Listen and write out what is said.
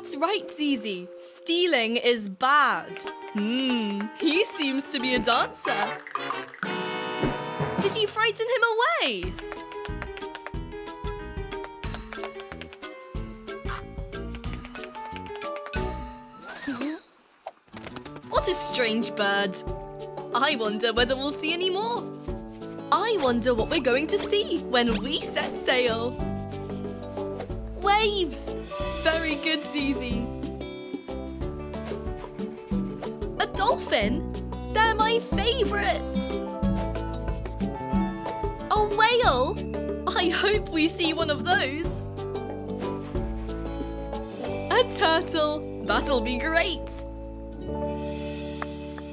That's right, Zeze. Stealing is bad. He seems to be a dancer. Did you frighten him away? What a strange bird. I wonder whether we'll see any more. I wonder what we're going to see when we set sail. Waves! Very good, Zeze. A dolphin? They're my favourites. A whale? I hope we see one of those. A turtle? That'll be great.